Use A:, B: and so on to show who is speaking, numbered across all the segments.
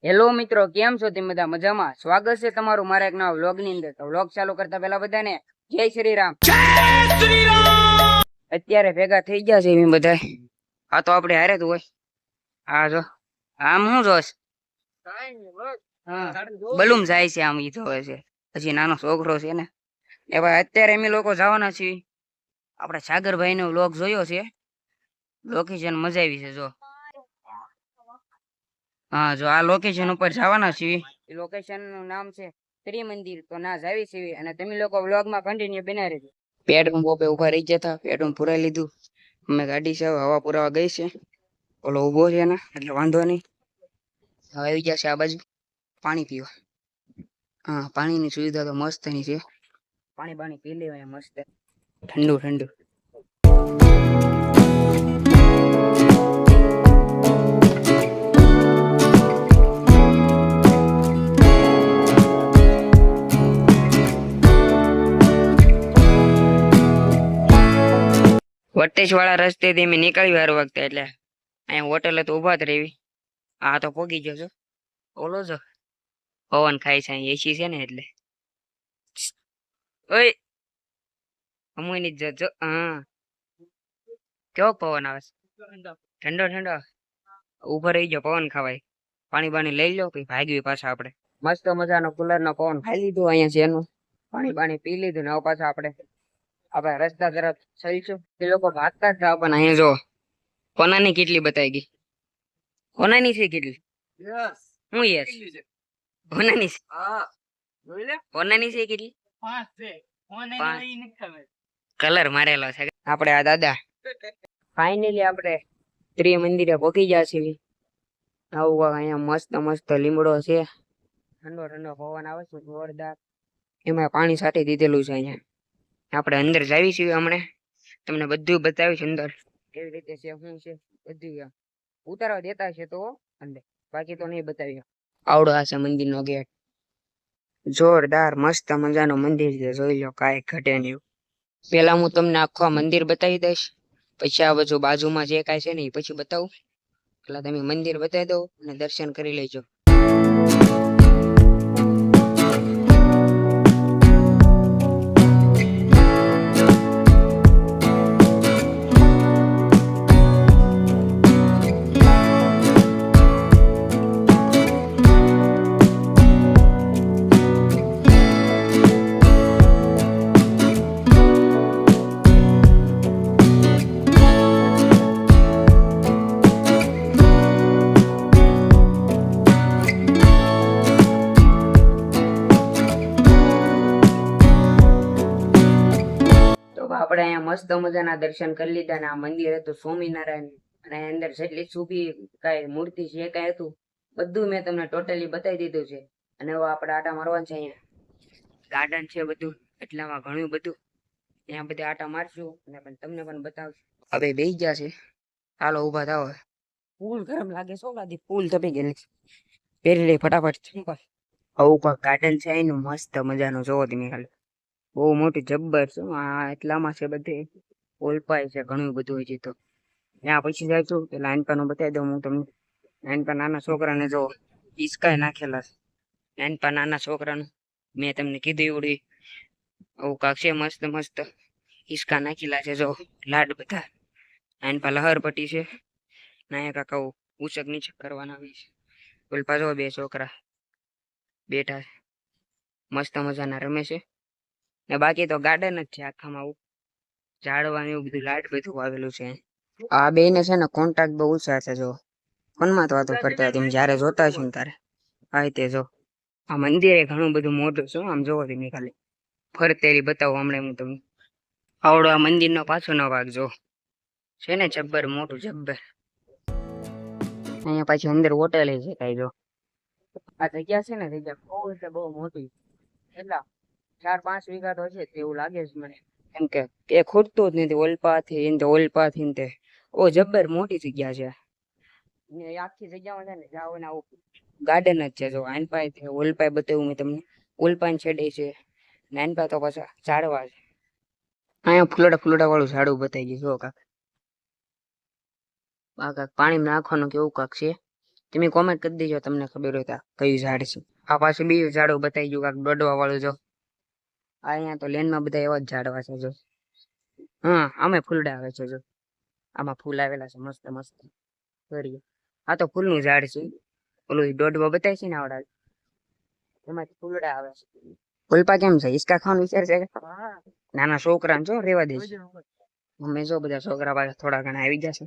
A: Hello મિત્રો, કેમ છો તમે બધા? મજામાં? સ્વાગત છે તમારું મારા એક નવા વ્લોગ ની અંદર. તો વ્લોગ ચાલુ કરતા પહેલા બધાને જય શ્રી રામ. અત્યારે ભેગા થઈ ગયા છે એમ બધા. આ તો આપણે હારે જ હોય. આ જો આમ શું જોશ? બલૂમ જાય છે આમ, ઈ જોવે છે. પછી નાનો છોકરો છે ને એ ભાઈ. અત્યારે અમે લોકો જવાના છીએ. આપણે સાગરભાઈ નો વ્લોગ જોયો છે. લોકેશન મજા આવી છે જો. હા, જો આ લોકેશન ઉપર જવાના છીએ. લોકેશન નું નામ છે ત્રિમંદિર. તો ના જાવી છીએ અને તમે લોકો વ્લોગ માં કન્ટિન્યુ બના રહેજો. પેટ્રોલ પંપે ઉભા રહી ગયા હતા, પેટ્રોલ પુરાઈ લીધું. અમે ગાડી છે હવા પુરાવા ગઈ છે. ઓલો ઉભો છે ને એટલે વાંધો નહીં. હવે આવી ગયા છે આ બાજુ પાણી પીવા. હા, પાણીની સુવિધા તો મસ્ત ની છે. પાણી પી લેવાય મસ્ત ઠંડુ ઠંડુ. વટેશ વાળા રસ્તેથી મેં નીકળી હર વખતે, એટલે અહીંયા હોટલે તો ઉભા જ રહેવી. આ તો પોગી ગયો છો. ઓલો જો પવન ખાય છે, એસી છે ને એટલે. ઓય અમુની જજો. હા, કેવો પવન આવે છે, ઠંડો ઠંડો. ઉભો રહી ગયો, પવન ખાવાય. પાણી બાણી લઈ લો પછી ભાગવી પાછા આપણે. મસ્ત મજાનો કુલર નો પવન ખાઈ લીધું અહીંયા છે એનું. પાણી બાણી પી લીધું ને હવે પાછા આપણે રસ્તા તરફ ચલીશું. એ લોકો ભાગતા જ પણ અહીંયા જો કોનાની કેટલી બતાવી ગઈ. કોનાની છે કેટલી? હું યસ કોનાની છે? કોનાની છે કેટલી? કલર મારેલો છે આપણે. આ દાદા ફાઇનલી આપણે ત્રિમંદિરે પહોંચી ગયા છીએ. આવું અહીંયા મસ્ત મસ્ત લીમડો છે, ઠંડો ઠંડો પવન આવે છે જોરદાર. એમાં પાણી સાથે દીધેલું છે અહીંયા. આપણે અંદર જાવી છીએ હમણાં. તમને બધું બતાવીશ અંદર કેવી રીતે છે, શું છે બધું. ઉતારવા દેતા છે તો અંદર, બાકી તો નહીં બતાવ્યો. આવડો આ છે મંદિર નો ગેટ. જોરદાર મસ્ત મજાનું મંદિર છે, જોઈ લો, કાંઈ ઘટે નહીં. પેલા હું તમને આખું મંદિર બતાવી દઈશ, પછી આ બધું બાજુમાં જે કાંઈ છે ને એ પછી બતાવું. એટલે તમે મંદિર બતાવી દો અને દર્શન કરી લેજો. આપણે અહીંયા મસ્ત મજાના દર્શન કરી લીધા ને આ મંદિર હતું સ્વામિનારાયણ. અને અંદર જેટલી સુભી કઈ મૂર્તિ જે કઈ હતું બધું મેં તમને ટોટલી બતાવી દીધું છે. અને હવે આપણે આટા મારવાનું છે. અહીંયા ગાર્ડન છે બધું, એટલામાં ઘણું બધું. ત્યાં બધે આટા મારશું અને તમને પણ બતાવશું. હવે બેસી ગયા છે, ચાલો ઉભા થાવ. ફૂલ ગરમ લાગે છો, લાદી ફૂલ તપી ગયેલી. પહેરી લઈ ફટાફટ સિમ્પલ. આવું ગાર્ડન છે એનું મસ્ત મજાનું, જોવો તમે ખાલી. બહુ મોટી જબ્બર છે. એટલામાં છે બધે ઓલપાય છે, ઘણું બધું હોય છે. તો ત્યાં પછી જાય છું કે નાનપાનું બતાવી દઉં હું તમને. નાનપા નાના છોકરાને જો ઈસકાય નાખેલા છે. નાનપા નાના છોકરાનું મેં તમને કીધું એવડી આવું કાક છે મસ્ત મસ્ત ઈસકા નાખેલા છે. જો લાડ બધા નાનપા લહરપટ્ટી છે. નાયા કાક આવું ઉચક નીચક કરવાના આવી છે. ઓલપા જો બે છોકરા બેઠા છે, મસ્ત મજાના રમે છે. ને બાકી તો ગાર્ડન જ છે આખામાં. આવું ઝાડવાનું એવું બધું લાઈટ બધું આવેલું છે. આ બે ને છે ને કોન્ટેક્ટ બહુ ઓછા છે. જો ફોનમાં જ વાતો કરતા હતા જયારે જોતા હશો ને તારે. હા તે જો આ મંદિર ઘણું બધું મોટું છે. આમ જોવો તમે ખાલી ફરતેરી બતાવો હમણાં હું તમને. આવડો આ મંદિર નો પાછો ભાગ જો છે ને જબ્બર મોટું જબ્બર. અહીંયા પાછી અંદર હોટેલ છે કઈ. જો આ જગ્યા છે ને જગ્યા બહુ મોટી, એટલા 4-5 વીઘા તો છે એવું લાગે છે મને. કેમ કે એ ખૂટતું જ નથી. ઓલપાથી તે ઓ જબ્બર મોટી જગ્યા છે. આખી જગ્યામાં છે ને જાઓ ને આવું ગાર્ડન જ છે. જો આનપાય ઓલપાય બતાવ્યું મેં તમને. ઓલપાય છેડે છે, નાનપા તો પાછા ઝાડવા છે. અહીંયા ફૂલડા વાળું ઝાડું બતાવી ગયું. જો કાક આ કાક પાણી નાખવાનું કેવું કાક છે. તમે કોમેન્ટ કરી દેજો તમને ખબર હોય તો આ કયું ઝાડ છે. આ પાછું બીજું ઝાડું બતાવી ગયું કાંક દોડવા વાળું જો. આ અહીંયા તો લેનમાં બધા એવા જ ઝાડવા છે જો. હા આમે ફૂલડા આવે છે જો. આમાં ફૂલ આવેલા છે મસ્ત મસ્ત. કરીએ આ તો ફૂલનું ઝાડ છે. ઓલું દોડવા બતાવે છે ને આવડા એમાંથી ફૂલડા આવે છે. ફૂલપા કેમ છે હિસકા ખાવાનું વિચાર છે કે? નાના છોકરા જો રેવા દે છે. અમે જો બધા છોકરા પાસે થોડા ઘણા આવી જશે.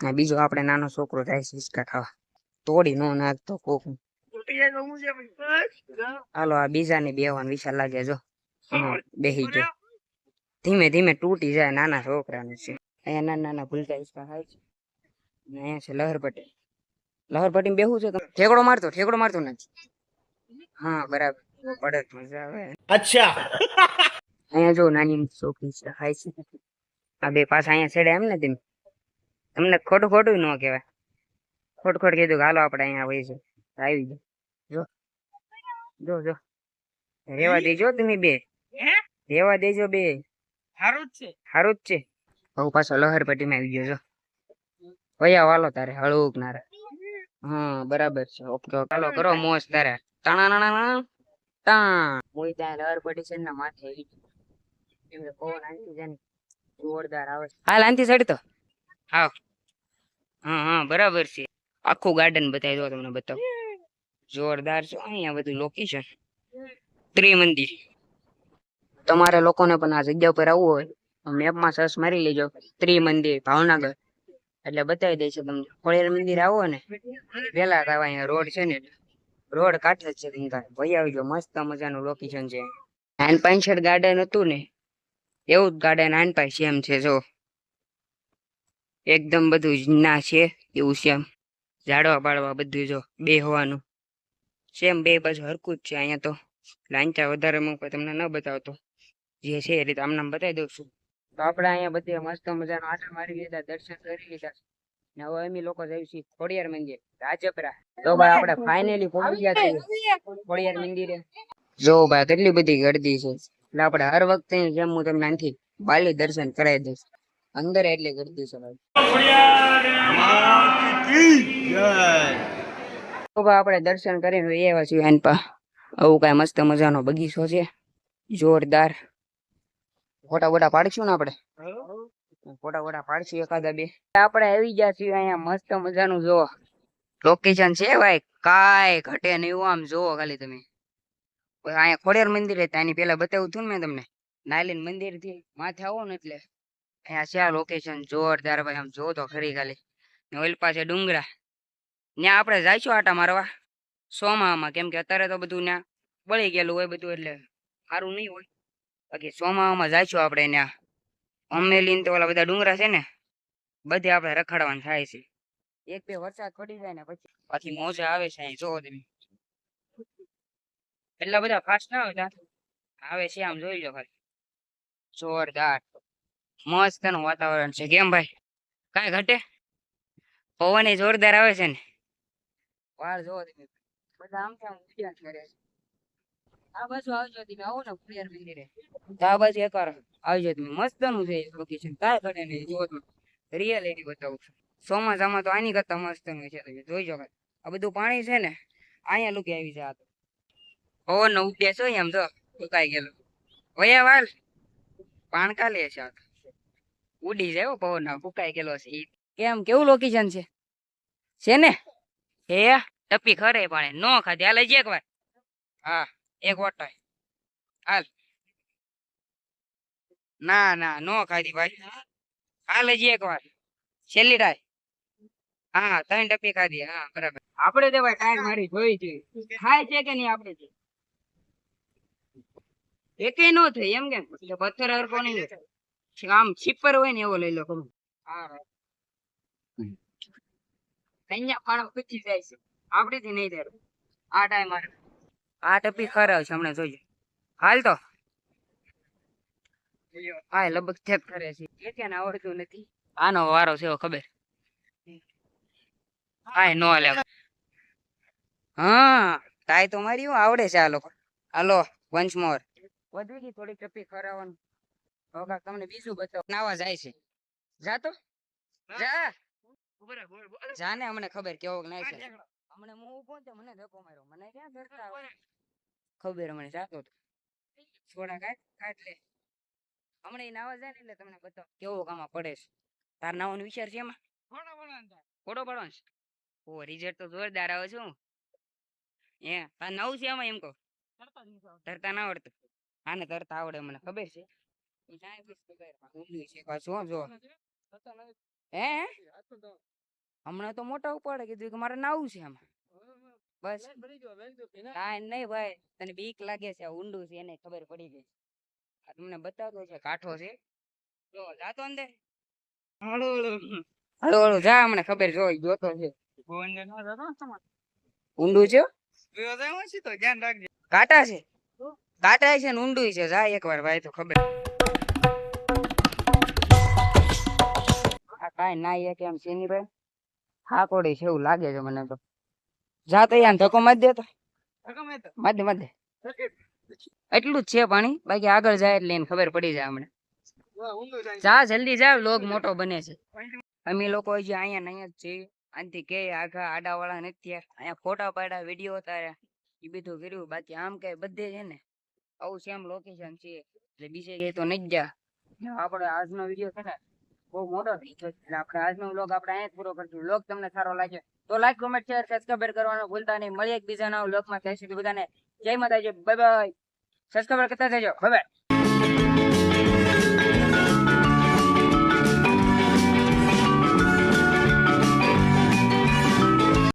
A: ને બીજો આપણે નાનો છોકરો જાય છે હિસકા ખાવા. તોડી નો નાખતો કોક. હાલો આ બીજાને બેહવાનું વિચાર લાગે જો. બેહી જો. ધીમે ધીમે તૂટી જાય નાના છોકરાનું છે. અહીંયા નાના નાના ભૂલતા હિસકા ખાય છે. ને અહીંયા છે લહરપટ્ટી. લહરપટ્ટી બેહું છે ઠેકડો મારતો નથી. હા બરાબર પડે મજા આવે. અચ્છા અહીંયા જો નાની છોકરી છે ખાય છે. આ બે પાછા અહીંયા છેડે એમ ને તમને ખોટું ખોટું ન કહેવાય. ખોટ કીધું હાલો આપણે અહીંયા હોય છે આવી જો જો જો રેવા દેજો તમે બે. રેવા દેજો બે. સારું જ છે. બહુ પાછો લહરપટ્ટીમાં આવી ગયો જો. વયા વાલો તારે હળુક નારે. હા બરાબર છે ઓકે ચાલો કરો મોજ તારે. ટાણા ટા મોઈ ત્યાં લહરપટ્ટી છે ને માથે આવી ગયું. એમને પવન આંટી જાય ને જોરદાર આવે છે. હાલ આંટી સડતો હા હા બરાબર છે. આખું ગાર્ડન બતાવી દો તમને બતાવો. જોરદાર છે અહીંયા બધું લોકેશન. ત્રિમંદિર. તમારે લોકોને પણ આ જગ્યા ઉપર આવવું હોય મેપમાં સર્ચ મારી લેજો ત્રિમંદિર ભાવનગર એટલે બતાવી દે છે તમને. ખોડિયાર મંદિર આવો ને પેલા તો અહીંયા રોડ છે ને રોડ કાંઠે જ છે. તમે ભાઈ આવજો મસ્ત મજાનું લોકેશન છે. નાનપાઈ ગાર્ડન હતું ને એવું જ ગાર્ડન નાનપાઈ સેમ છે જો. એકદમ બધું ના છે એવું છે એમ. ઝાડવા બાળવા બધું જો બેહવાનું સેમ બે બાજુ હરકું જ છે અહીંયા તો. લાંચા વધારે મૂકવા તમને ન બતાવતો જે છે એ રીતે આમને બતાવી દઉં છું. તો આપણે અહીંયા બધે મસ્ત મજાનો આટા મારી લીધા દર્શન કરી લીધા ને હવે અમે લોકો જઈએ છીએ ખોડિયાર મંદિર રાજપરા. તો ભાઈ આપણે ફાઇનલી પહોંચી ગયા છીએ ખોડિયાર મંદિરે. જો ભાઈ કેટલી બધી ગરદી છે એટલે આપણે હર વખતે જેમ હું તમને અહીંથી બાલી દર્શન કરાવી દઈશ. અંદર એટલી ગરદી છે ભાઈ. તો ભાઈ આપણે દર્શન કરીને એવા છીએ એન પા. આવું કઈ મસ્ત મજાનો બગીચો છે જોરદાર. ફોટા બોટા પાડીશું ને આપણે. ફોટા પાડશું એકાદા બે. આપણે આવી ગયા છીએ અહીંયા મસ્ત મજાનું જો લોકેશન છે ભાઈ. કાંઈ ઘટે નહીં એવું આમ જોવો ખાલી તમે. અહીંયા ખોડિયાર મંદિર હતા એની પેલા બતાવ્યું હતું ને મેં તમને. નાયલીન મંદિર થી માથે આવો ને એટલે અહીંયા છે આ લોકેશન જોરદાર ભાઈ. આમ જો તો ખરી ખાલી. ઓલ પાસે ડુંગરા ત્યાં આપણે જઈશું આટા મારવા સોમામાં. કેમ કે અત્યારે તો બધું ત્યાં બળી ગયેલું હોય બધું એટલે સારું નહીં હોય. બાકી સોમામાં જઈશું આપણે ત્યાં અમનેલીને તો ઓલા બધા ડુંગરા છે ને બધે આપણે રખડવાનું થાય છે. એક બે વરસાદ પડી જાય ને પછી મોજા આવે છે અહીં જોવો તમે. એટલા બધા ફાસ્ટ ના આવે છે આમ જોઈ લો ખાલી. જોરદાર મસ્ત નું વાતાવરણ છે. કેમ ભાઈ કાંઈ ઘટે? પવન એ જોરદાર આવે છે ને. વાળ જોવો તમે બધા આમ ઉડ્યા કરે છે. આ બાજુ આવજો તમે આવો ને ખોડિયાર મંદિરે. આ બાજુ એકવાર આવજો તમે મસ્ત નું છે લોકેશન. કાંઈ ઘટે નહીં જોવો તો રિયલિટી બતાવું છું. ચોમાસામાં તો આની કરતા મસ્ત નું છે તમે જોઈ શકો. આ બધું પાણી છે ને અહીંયા લોકો આવી જાય. પવન નો ઉપદેશ હોય એમ જો સુકાઈ ગયેલો વયા વાલ પાણકા લે છે ઉડી જાય પવન ના ફૂકાઈ ગયેલો છે. કેમ કેવું લોકેશન છે ને હે ટપી ખરે પાણી નો ખાધી. હાલ હજી એક વાર. હા એક વોટ હાલ. ના નો ખાધી ભાઈ. હાલ હજી એક વાર છેલ્લી ટાઈ. હા 3 ટપી ખાધી. હા બરાબર. આપણે તો ભાઈ ટાઈમ મારી જોઈ છે ખાય છે કે નહીં આપણે એકે નો થાય એમ કેમ પથ્થર હરકો નહીં આમ છીપર હોય ને એવો લઈ લો. અહીંયા પાણી પૂછી જાય છે આપડે થી નહીં થાય. આ ટાઈમ આ ટપી ખરાબ છે હમણાં જોઈએ. હાલ તો હા લગભગ થેપ કરે છે કે આવડતું નથી. આનો વારો છે ખબર. હા નો લે. હા તાય તો મારી આવડે છે આ લોકો. હાલો વન્સ મોર વધી ગઈ થોડી ટપી ખરાવાનું. તમને બીજું બતાવો નાવા જાય છે. જા તો જા. જાને અમને ખબર કેવો નાય છે હમણે હું ઊભો તો મને ધક્કો માર્યો મને ક્યાં ધરતા આવડે? ખબર મને જાતો તો થોડા કાટ લે હમણે ઈ નાવા જાય ને એટલે તમને બતાવ કેવો કામાં પડે છે તાર નાવાનો વિચાર છે એમાં ફોટો પાડવાનો છે ઓ રિઝલ્ટ તો જોરદાર આવે છે હું હે તાર નવું છે એમાં એમ કહો તરતા ના આવડતું આને તરતા આવડે મને ખબર છે ઈ જાય બસ ખબર ઊંધું છે પાછું જો હે હમણાં તો મોટા ઉપાડે કીધું કે મારે નાવું છે આમાં બસ કાંઈ નહીં ભાઈ તને બીક લાગે છે આ ઊંડું છે એને ખબર પડી ગઈ આ તમને બતાવતો છે કાઠો છે જો જાતો અંદર હળુ હળુ જા મને ખબર જોઈ જોતો છે ઊંડું છે કાંટા છે કાંટા છે ને ઊંડું છે જા એકવાર ભાઈ તો ખબર આ કાંઈ ના એક એમ છે ની ભાઈ હા કોડી છે એવું લાગે છે મને તો જા તો યાર ધક્કો મારી દે તો મારી દે એટલું જ છે પાણી બાકી આગળ જાય એટલે એને ખબર પડી જાય હમણાં જા જલ્દી જા લોગ મોટો બને છે અમે લોકો હજી અહીંયા ને અહીંયા જ છીએ આનથી કે આખા આડાવાળા નથી યાર અહીંયા ફોટા પાડ્યા વિડીયો ઉતાર્યા એ બધું કર્યું બાકી આમ કઈ બધે છે ને આવું સેમ લોકેશન છે એટલે બીજે કઈ તો નહીં જા આપણે આજનો વિડીયો છે ને બહુ મોટો થઈ ગયો એટલે આપણે આજનો વ્લોગ આપણે અહીંયા જ પૂરો કરશું વ્લોગ તમને સારો લાગે તો લાઈક કોમેન્ટ શેર સબસ્ક્રાઇબ કરવાનું ભૂલતા નહીં મળીએ એક બીજાના વ્લોગમાં ત્યાં સુધી બધાને જય માતાજી બાય બાય સબસ્ક્રાઇબ કરતા જજો બાય બાય